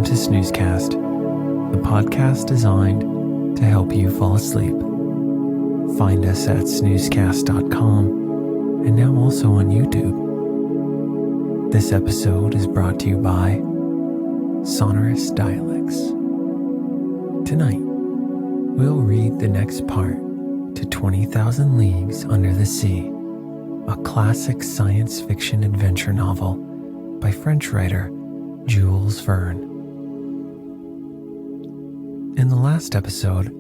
Welcome to Snoozecast, the podcast designed to help you fall asleep. Find us at snoozecast.com and now also on YouTube. This episode is brought to you by Sonorous Dialects. Tonight, we'll read the next part to 20,000 Leagues Under the Sea, a classic science fiction adventure novel by French writer Jules Verne. In the last episode,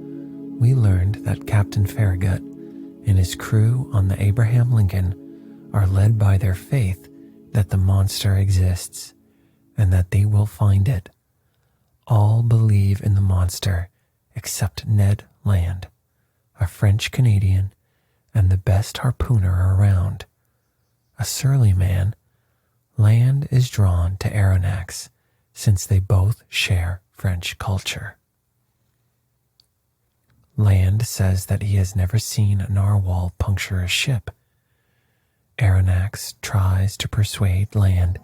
we learned that Captain Farragut and his crew on the Abraham Lincoln are led by their faith that the monster exists and that they will find it. All believe in the monster except Ned Land, a French Canadian and the best harpooner around. A surly man, Land is drawn to Aronnax since they both share French culture. Land says that he has never seen a narwhal puncture a ship. Aronnax tries to persuade Land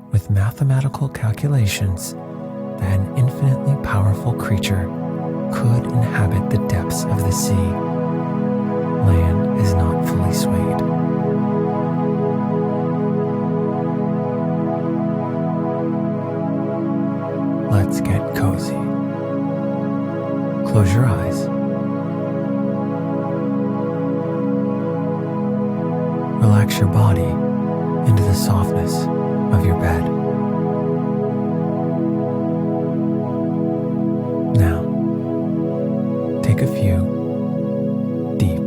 with mathematical calculations that an infinitely powerful creature could inhabit the depths of the sea. Land is not fully swayed. Let's get cozy. Close your eyes. Relax your body into the softness of your bed. Now, take a few deep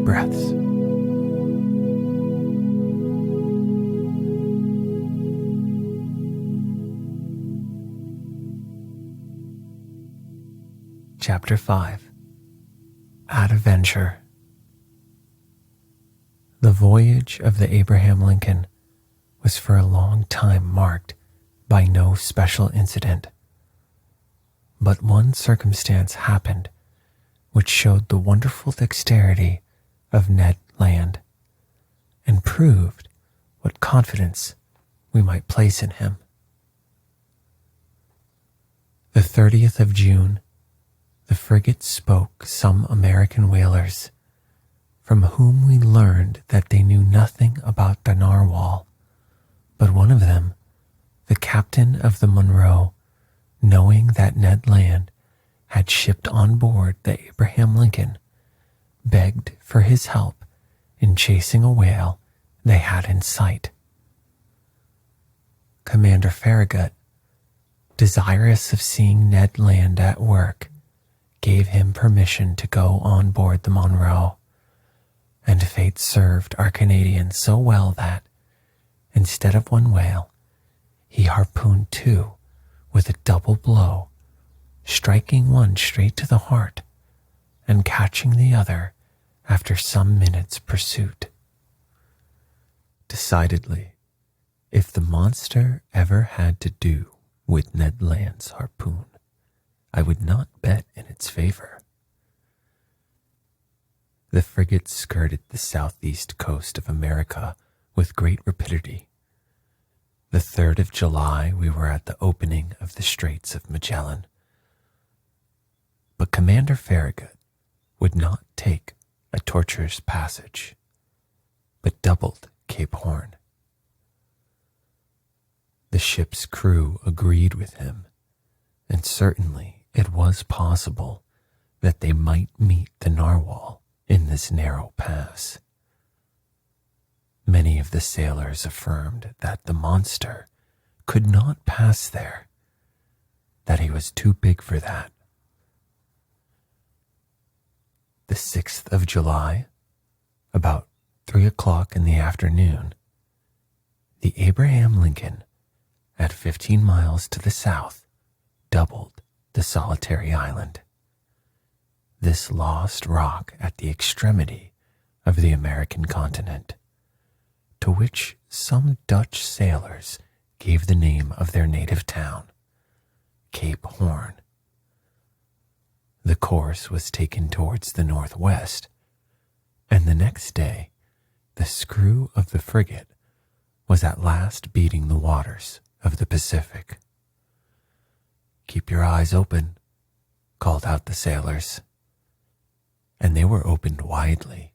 breaths. Chapter 5. Adventure. The voyage of the Abraham Lincoln was for a long time marked by no special incident. But one circumstance happened which showed the wonderful dexterity of Ned Land and proved what confidence we might place in him. The 30th of June, the frigate spoke some American whalers, from whom we learned that they knew nothing about the narwhal, but one of them, the captain of the Monroe, knowing that Ned Land had shipped on board the Abraham Lincoln, begged for his help in chasing a whale they had in sight. Commander Farragut, desirous of seeing Ned Land at work, gave him permission to go on board the Monroe, and fate served our Canadian so well that, instead of one whale, he harpooned two with a double blow, striking one straight to the heart and catching the other after some minutes' pursuit. Decidedly, if the monster ever had to do with Ned Land's harpoon, I would not bet in its favor. The frigate skirted the southeast coast of America with great rapidity. The 3rd of July, we were at the opening of the Straits of Magellan. But Commander Farragut would not take a tortuous passage, but doubled Cape Horn. The ship's crew agreed with him, and certainly it was possible that they might meet the narwhal in this narrow pass. Many of the sailors affirmed that the monster could not pass there, that he was too big for that. The 6th of July, about 3 o'clock in the afternoon, the Abraham Lincoln, at 15 miles to the south, doubled the solitary island. This lost rock at the extremity of the American continent, to which some Dutch sailors gave the name of their native town, Cape Horn. The course was taken towards the northwest, and the next day the screw of the frigate was at last beating the waters of the Pacific. Keep your eyes open, called out the sailors. And they were opened widely,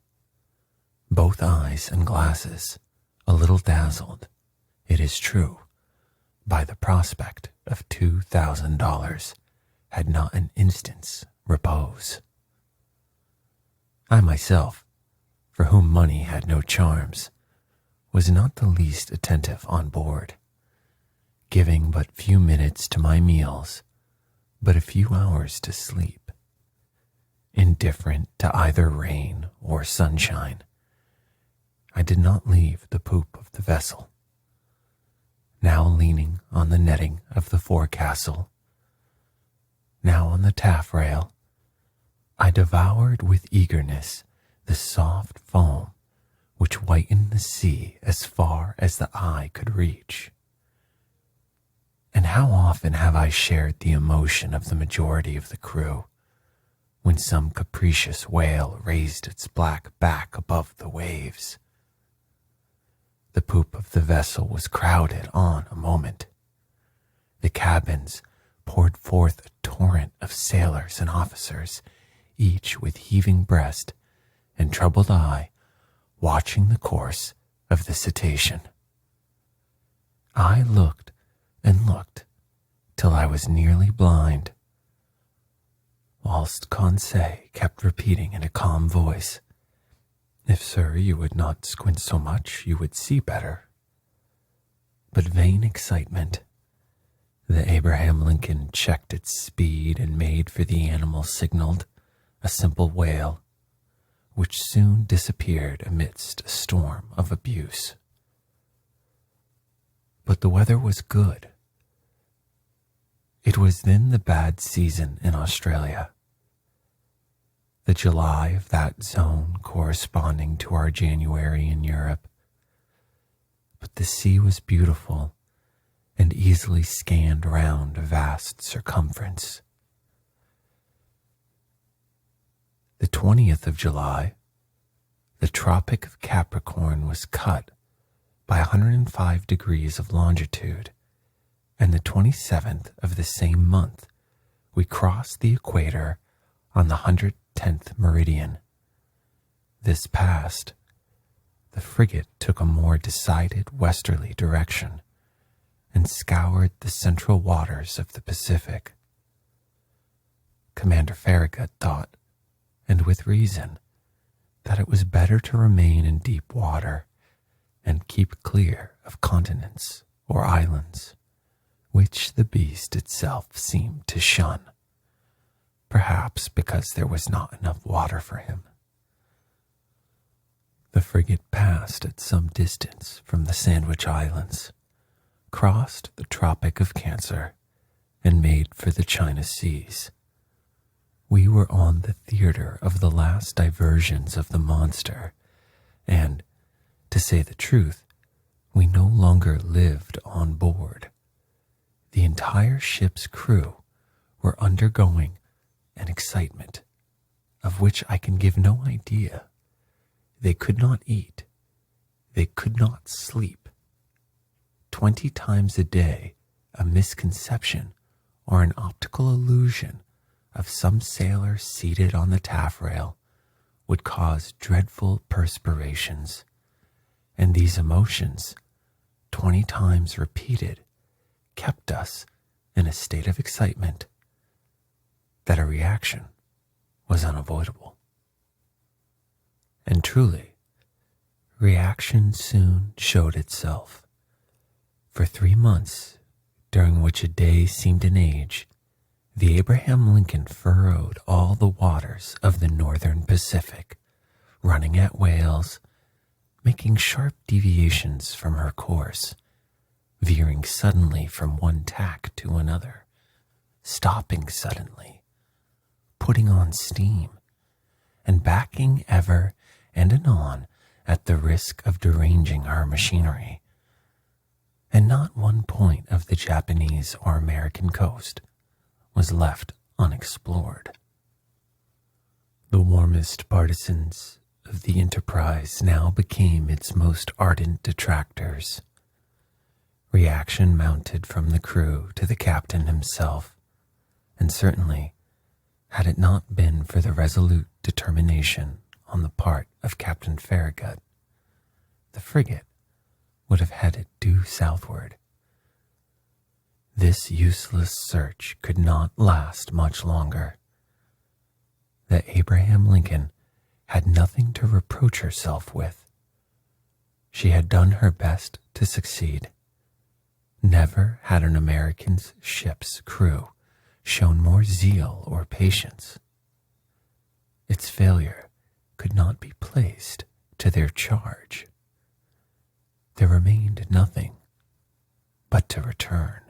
both eyes and glasses, a little dazzled, it is true, by the prospect of $2,000, had not an instant's repose. I myself, for whom money had no charms, was not the least attentive on board, giving but few minutes to my meals, but a few hours to sleep. Indifferent to either rain or sunshine, I did not leave the poop of the vessel. Now leaning on the netting of the forecastle, now on the taffrail, I devoured with eagerness the soft foam which whitened the sea as far as the eye could reach. And how often have I shared the emotion of the majority of the crew when some capricious whale raised its black back above the waves. The poop of the vessel was crowded on a moment. The cabins poured forth a torrent of sailors and officers, each with heaving breast and troubled eye, watching the course of the cetacean. I looked and looked till I was nearly blind, whilst Conseil kept repeating in a calm voice, "If, sir, you would not squint so much, you would see better." But vain excitement. The Abraham Lincoln checked its speed and made for the animal signaled, a simple wail, which soon disappeared amidst a storm of abuse. But the weather was good. It was then the bad season in Australia, the July of that zone corresponding to our January in Europe. But the sea was beautiful and easily scanned round a vast circumference. The 20th of July, the Tropic of Capricorn was cut by 105 degrees of longitude, and the 27th of the same month we crossed the equator on the 110th meridian. This passed, the frigate took a more decided westerly direction and scoured the central waters of the Pacific. Commander Farragut thought, and with reason, that it was better to remain in deep water and keep clear of continents or islands, which the beast itself seemed to shun, perhaps because there was not enough water for him. The frigate passed at some distance from the Sandwich Islands, crossed the Tropic of Cancer, and made for the China Seas. We were on the theater of the last diversions of the monster, and, to say the truth, we no longer lived on board. The entire ship's crew were undergoing an excitement of which I can give no idea. They could not eat. They could not sleep. 20 times a day, a misconception or an optical illusion of some sailor seated on the taffrail would cause dreadful perspirations, and these emotions, 20 times repeated, kept us in a state of excitement that a reaction was unavoidable. And truly, reaction soon showed itself. For 3 months, during which a day seemed an age, the Abraham Lincoln furrowed all the waters of the northern Pacific, running at whales, making sharp deviations from her course, veering suddenly from one tack to another, stopping suddenly, putting on steam, and backing ever and anon at the risk of deranging her machinery. And not one point of the Japanese or American coast was left unexplored. The warmest partisans of the enterprise now became its most ardent detractors. Reaction mounted from the crew to the captain himself, and certainly, had it not been for the resolute determination on the part of Captain Farragut, the frigate would have headed due southward. This useless search could not last much longer. The Abraham Lincoln had nothing to reproach herself with. She had done her best to succeed. Never had an American ship's crew shown more zeal or patience. Its failure could not be placed to their charge. There remained nothing but to return.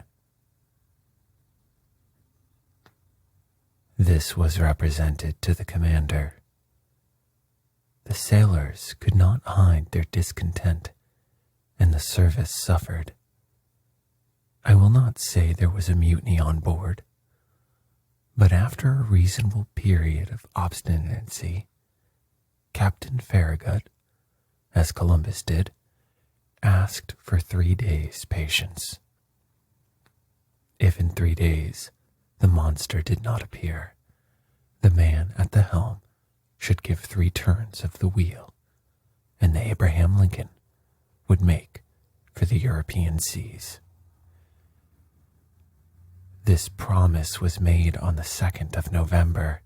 This was represented to the commander. The sailors could not hide their discontent, and the service suffered. I will not say there was a mutiny on board, but after a reasonable period of obstinacy, Captain Farragut, as Columbus did, asked for 3 days' patience. If in 3 days the monster did not appear, the man at the helm should give 3 turns of the wheel, and the Abraham Lincoln would make for the European seas. This promise was made on the 2nd of November.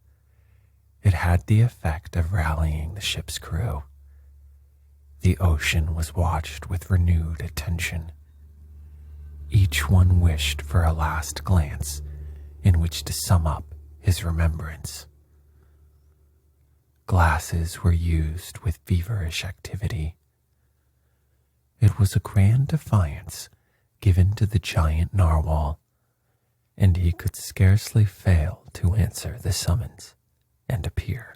It had the effect of rallying the ship's crew. The ocean was watched with renewed attention. Each one wished for a last glance in which to sum up his remembrance. Glasses were used with feverish activity. It was a grand defiance given to the giant narwhal, and he could scarcely fail to answer the summons and appear.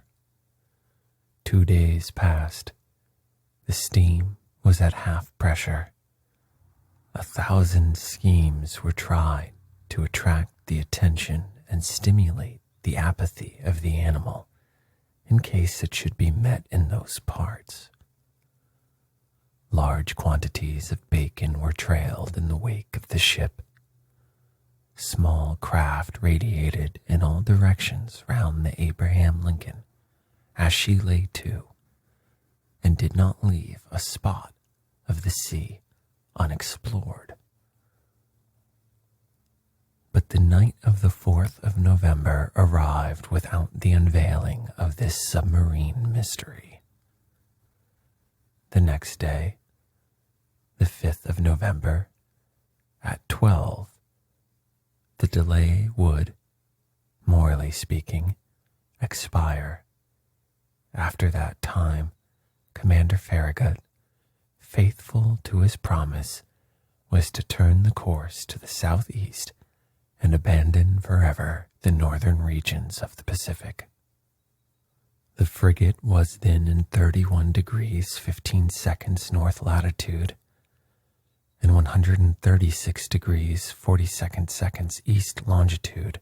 2 days passed. The steam was at half pressure. 1,000 schemes were tried to attract the attention and stimulate the apathy of the animal in case it should be met in those parts. Large quantities of bacon were trailed in the wake of the ship. Small craft radiated in all directions round the Abraham Lincoln as she lay to, and did not leave a spot of the sea unexplored. But the night of the 4th of November arrived without the unveiling of this submarine mystery. The next day, the 5th of November, at 12, the delay would, morally speaking, expire. After that time, Commander Farragut, faithful to his promise, was to turn the course to the southeast and abandon forever the northern regions of the Pacific. The frigate was then in 31 degrees 15 seconds north latitude and 136 degrees 42 seconds east longitude.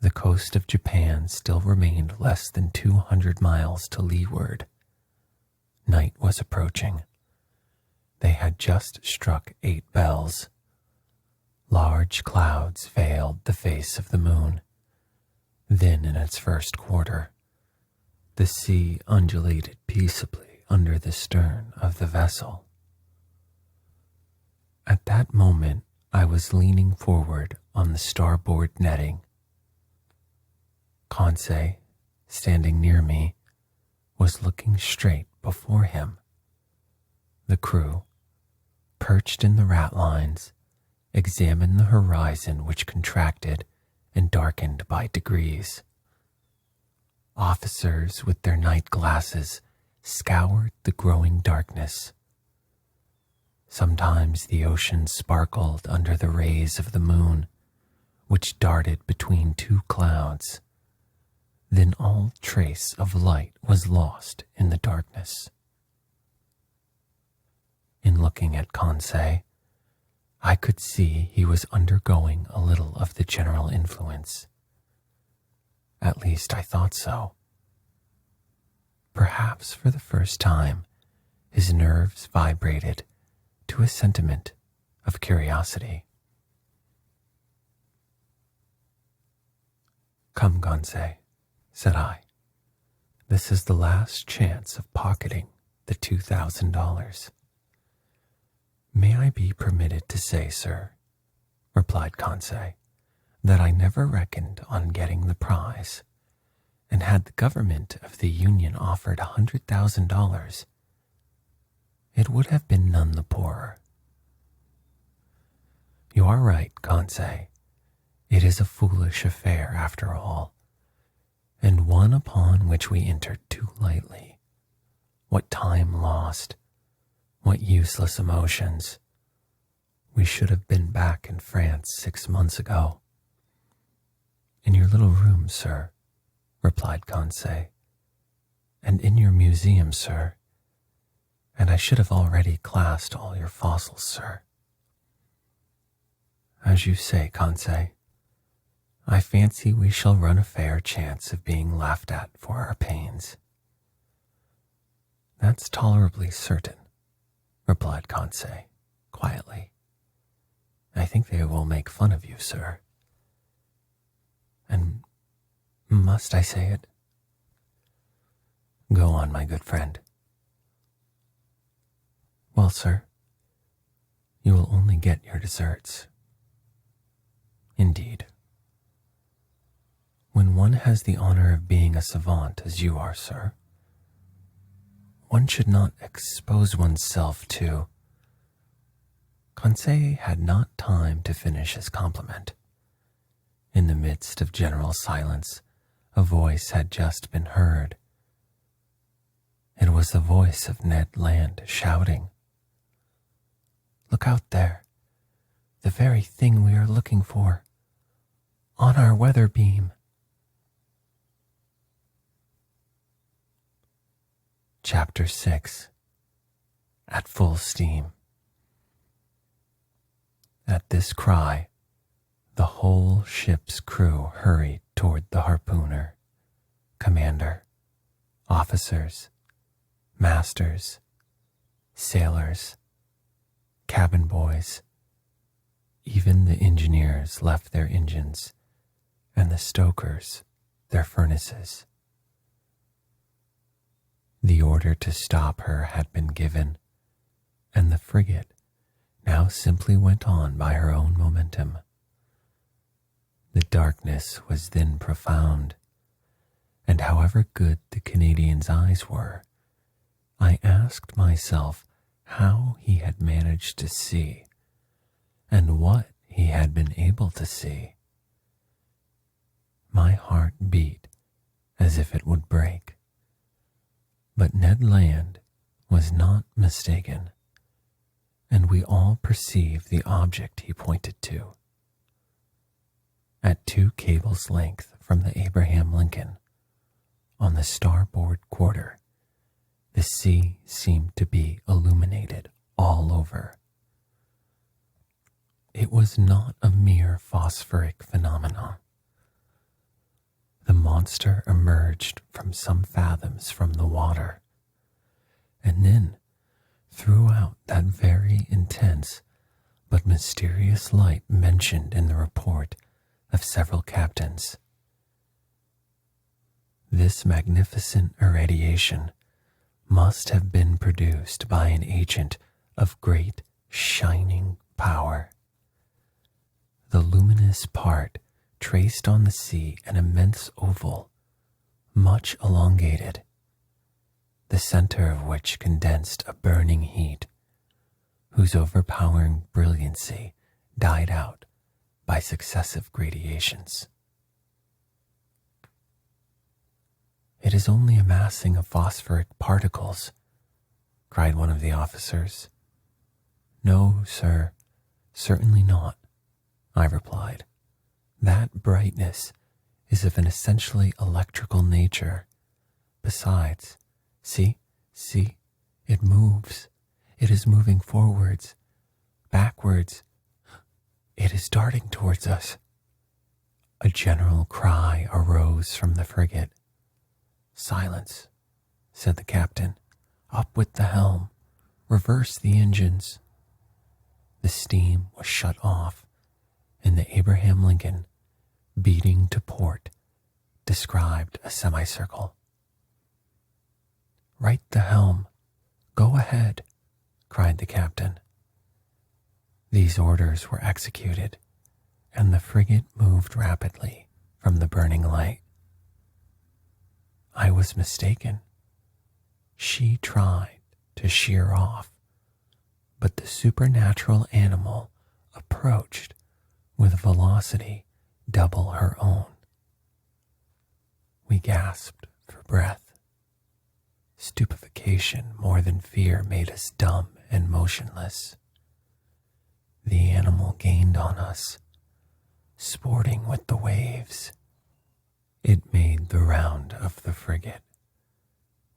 The coast of Japan still remained less than 200 miles to leeward. Night was approaching. They had just struck 8 bells. Large clouds veiled the face of the moon. Then, in its first quarter, the sea undulated peaceably under the stern of the vessel. At that moment, I was leaning forward on the starboard netting. Conseil, standing near me, was looking straight before him. The crew, perched in the ratlines, examined the horizon, which contracted and darkened by degrees. Officers with their night glasses scoured the growing darkness. Sometimes the ocean sparkled under the rays of the moon, which darted between 2 clouds. Then all trace of light was lost in the darkness. In looking at Conseil, I could see he was undergoing a little of the general influence. At least I thought so. Perhaps for the first time, his nerves vibrated to a sentiment of curiosity. Come, Conseil, said I. This is the last chance of pocketing the $2,000. May I be permitted to say, sir, replied Conseil, that I never reckoned on getting the prize, and had the government of the Union offered $100,000, it would have been none the poorer. You are right, Conseil. It is a foolish affair after all, and one upon which we entered too lightly. What time lost, what useless emotions. We should have been back in France 6 months ago. In your little room, sir, replied Conseil, and in your museum, sir, and I should have already classed all your fossils, sir. As you say, Conseil, I fancy we shall run a fair chance of being laughed at for our pains. That's tolerably certain, replied Conseil, quietly. I think they will make fun of you, sir. And must I say it? Go on, my good friend. Well, sir, you will only get your deserts. Indeed. When one has the honor of being a savant as you are, sir, one should not expose oneself to... Conseil had not time to finish his compliment. In the midst of general silence, a voice had just been heard. It was the voice of Ned Land shouting, "Look out there, the very thing we are looking for, on our weather beam." Chapter 6. At Full Steam. At this cry, the whole ship's crew hurried toward the harpooner, commander, officers, masters, sailors, cabin boys. Even the engineers left their engines, and the stokers their furnaces. The order to stop her had been given, and the frigate now simply went on by her own momentum. The darkness was then profound, and however good the Canadian's eyes were, I asked myself how he had managed to see, and what he had been able to see. My heart beat as if it would break. But Ned Land was not mistaken, and we all perceived the object he pointed to. At 2 cables' length from the Abraham Lincoln, on the starboard quarter, the sea seemed to be illuminated all over. It was not a mere phosphoric phenomenon. The monster emerged from some fathoms from the water, and then threw out that very intense but mysterious light mentioned in the report of several captains. This magnificent irradiation must have been produced by an agent of great shining power. The luminous part traced on the sea an immense oval, much elongated, the center of which condensed a burning heat, whose overpowering brilliancy died out by successive gradations. "It is only a massing of phosphoric particles," cried one of the officers. "No, sir, certainly not," I replied. "That brightness is of an essentially electrical nature. Besides, see, it moves. It is moving forwards, backwards. It is darting towards us." A general cry arose from the frigate. "Silence," said the captain. "Up with the helm. Reverse the engines." The steam was shut off, and the Abraham Lincoln, beating to port, described a semicircle. "Right the helm. Go ahead," cried the captain. These orders were executed, and the frigate moved rapidly from the burning light. I was mistaken. She tried to sheer off, but the supernatural animal approached with velocity double her own. We gasped for breath. Stupefaction more than fear made us dumb and motionless. The animal gained on us, sporting with the waves. It made the round of the frigate,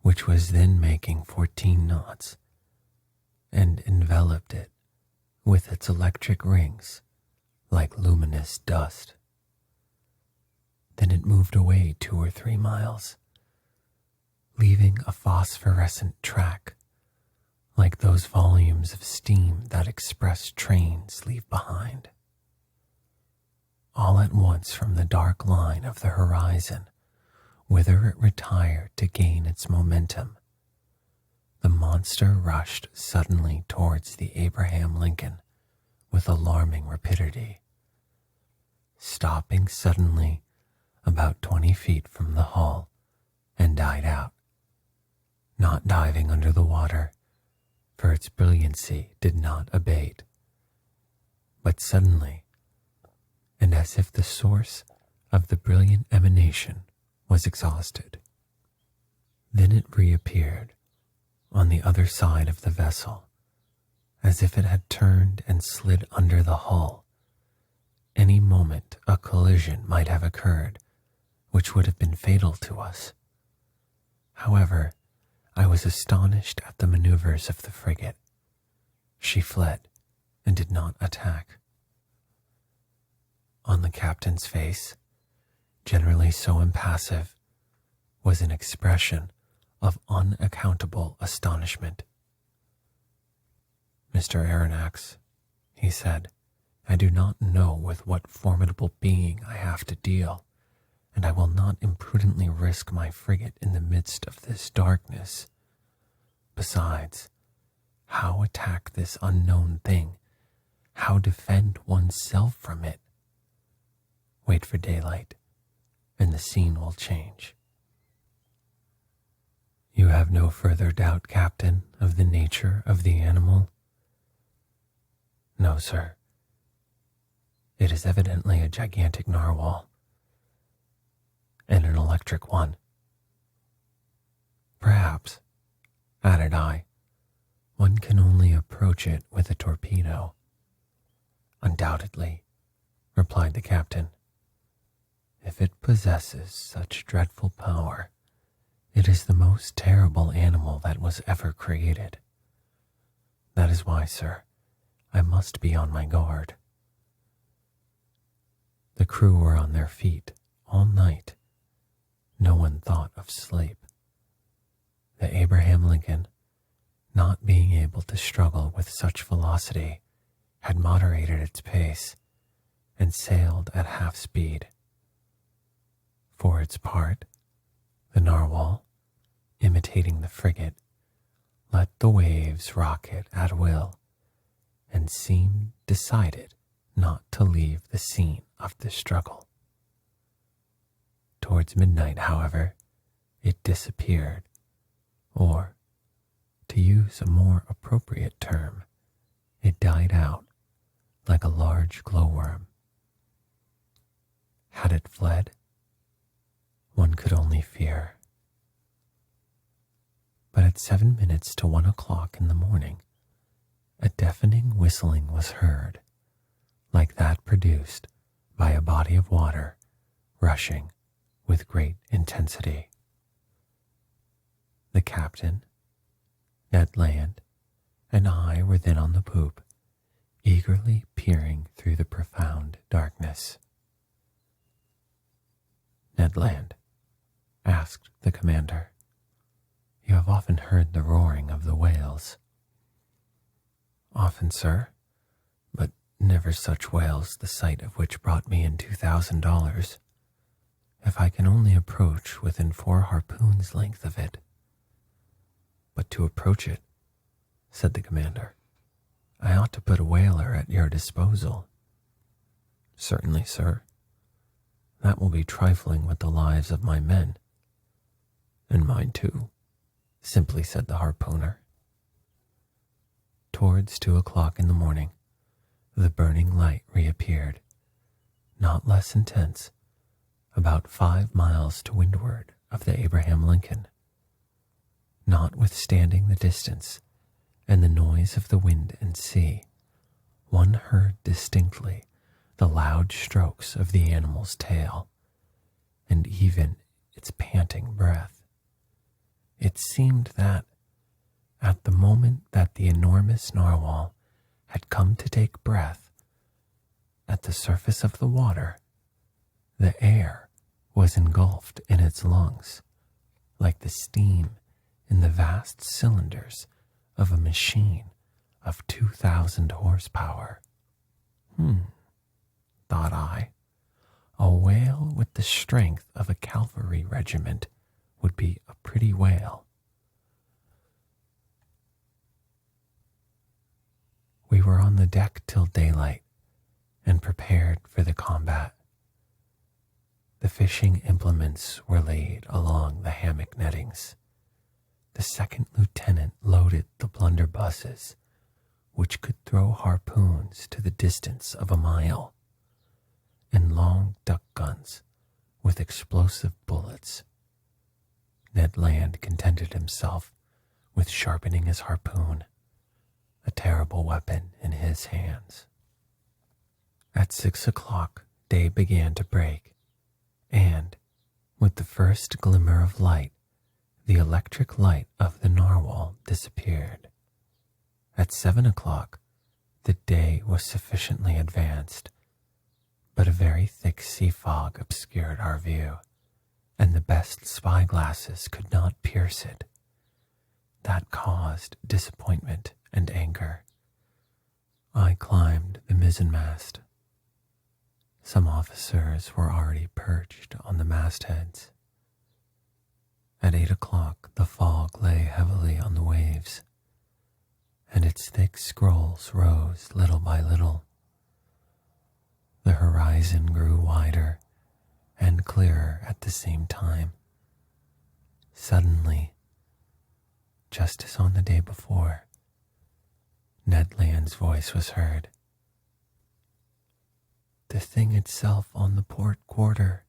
which was then making 14 knots, and enveloped it with its electric rings like luminous dust. Then it moved away 2 or 3 miles, leaving a phosphorescent track like those volumes of steam that express trains leave behind. All at once from the dark line of the horizon, whither it retired to gain its momentum, the monster rushed suddenly towards the Abraham Lincoln with alarming rapidity, stopping suddenly about 20 feet from the hull, and died out, not diving under the water, for its brilliancy did not abate, but suddenly, and as if the source of the brilliant emanation was exhausted. Then it reappeared on the other side of the vessel, as if it had turned and slid under the hull. Any moment a collision might have occurred, which would have been fatal to us. However, I was astonished at the maneuvers of the frigate. She fled and did not attack. On the captain's face, generally so impassive, was an expression of unaccountable astonishment. "Mr. Aronnax," he said, "I do not know with what formidable being I have to deal, and I will not imprudently risk my frigate in the midst of this darkness. Besides, how attack this unknown thing? How defend oneself from it? Wait for daylight, and the scene will change." "You have no further doubt, Captain, of the nature of the animal?" "No, sir. It is evidently a gigantic narwhal, and an electric one. Perhaps," added I, "one can only approach it with a torpedo." "Undoubtedly," replied the captain. "If it possesses such dreadful power, it is the most terrible animal that was ever created. That is why, sir, I must be on my guard." The crew were on their feet all night. No one thought of sleep. The Abraham Lincoln, not being able to struggle with such velocity, had moderated its pace and sailed at half speed. For its part, the narwhal, imitating the frigate, let the waves rock it at will, and seemed decided not to leave the scene of the struggle. Towards midnight, however, it disappeared, or, to use a more appropriate term, it died out like a large glowworm. Had it fled? One could only fear. But at 7 minutes to 1 o'clock in the morning, a deafening whistling was heard, like that produced by a body of water rushing with great intensity. The captain, Ned Land, and I were then on the poop, eagerly peering through the profound darkness. "Ned Land," asked the commander, "you have often heard the roaring of the whales." "Often, sir, but never such whales the sight of which brought me in $2,000. if I can only approach within 4 harpoons' length of it. But to approach it, said the commander, I ought to put a whaler at your disposal. Certainly, sir. That will be trifling with the lives of my men. And mine too, simply said the harpooner. Towards 2 o'clock in the morning, the burning light reappeared, not less intense, about 5 miles to windward of the Abraham Lincoln. Notwithstanding the distance and the noise of the wind and sea, one heard distinctly the loud strokes of the animal's tail, and even its panting breath. It seemed that, at the moment that the enormous narwhal had come to take breath, at the surface of the water, the air was engulfed in its lungs, like the steam in the vast cylinders of a machine of 2,000 horsepower. Thought I, a whale with the strength of a cavalry regiment would be a pretty whale. We were on the deck till daylight and prepared for the combat. The fishing implements were laid along the hammock nettings. The second lieutenant loaded the blunderbusses, which could throw harpoons to the distance of a mile, and long duck guns with explosive bullets. Ned Land contented himself with sharpening his harpoon, a terrible weapon in his hands. At 6 o'clock, day began to break, and, with the first glimmer of light, the electric light of the narwhal disappeared. At 7 o'clock, the day was sufficiently advanced, but a very thick sea fog obscured our view, and the best spyglasses could not pierce it. That caused disappointment and anger. I climbed the mizzenmast. Some officers were already perched on the mastheads. At 8 o'clock, the fog lay heavily on the waves, and its thick scrolls rose little by little. The horizon grew wider and clearer at the same time. Suddenly, just as on the day before, Ned Land's voice was heard. "The thing itself on the port quarter,"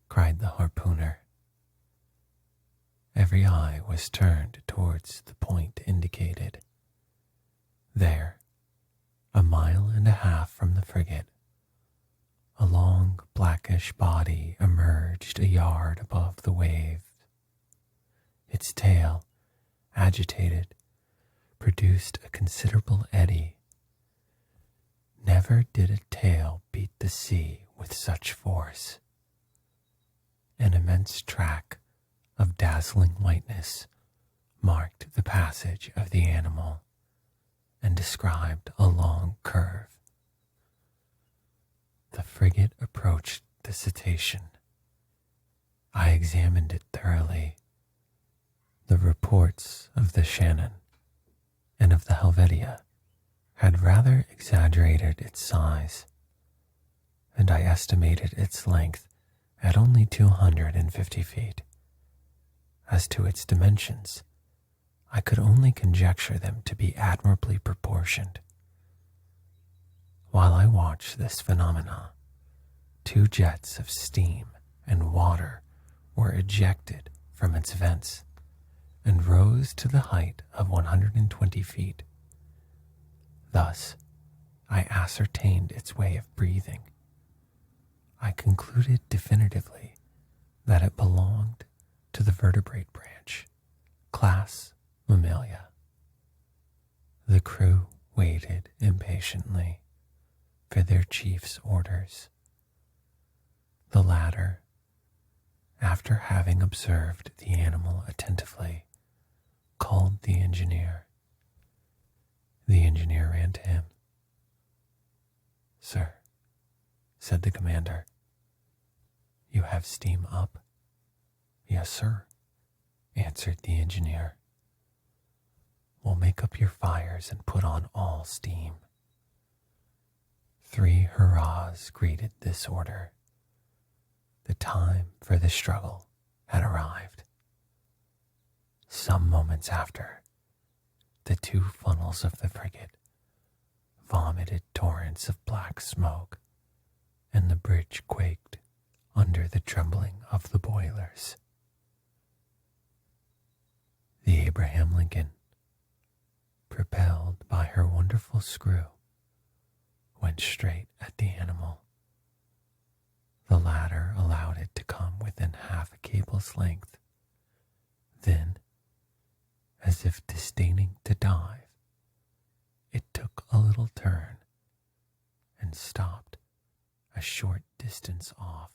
cried the harpooner. Every eye was turned towards the point indicated. There, a mile and a half from the frigate, a long blackish body emerged a yard above the wave. Its tail, agitated, produced a considerable eddy. Never did a tail beat the sea with such force. An immense track of dazzling whiteness marked the passage of the animal and described a long curve. The frigate approached the cetacean. I examined it thoroughly. The reports of the Shannon and of the Helvetia had rather exaggerated its size, and I estimated its length at only 250 feet. As to its dimensions, I could only conjecture them to be admirably proportioned. While I watched this phenomena, 2 jets of steam and water were ejected from its vents and rose to the height of 120 feet. Thus, I ascertained its way of breathing. I concluded definitively that it belonged to the vertebrate branch, class Mammalia. The crew waited impatiently for their chief's orders. The latter, after having observed the animal attentively, called the engineer. The engineer ran to him. "Sir," said the commander, You have steam up? Yes, sir, answered the engineer. We'll make up your fires and put on all steam. 3 hurrahs greeted this order. The time for the struggle had arrived. Some moments after, the 2 funnels of the frigate vomited torrents of black smoke, and the bridge quaked under the trembling of the boilers. The Abraham Lincoln, propelled by her wonderful screw, went straight at the animal. The latter allowed it to come within half a cable's length. Then, as if disdaining to dive, it took a little turn and stopped a short distance off.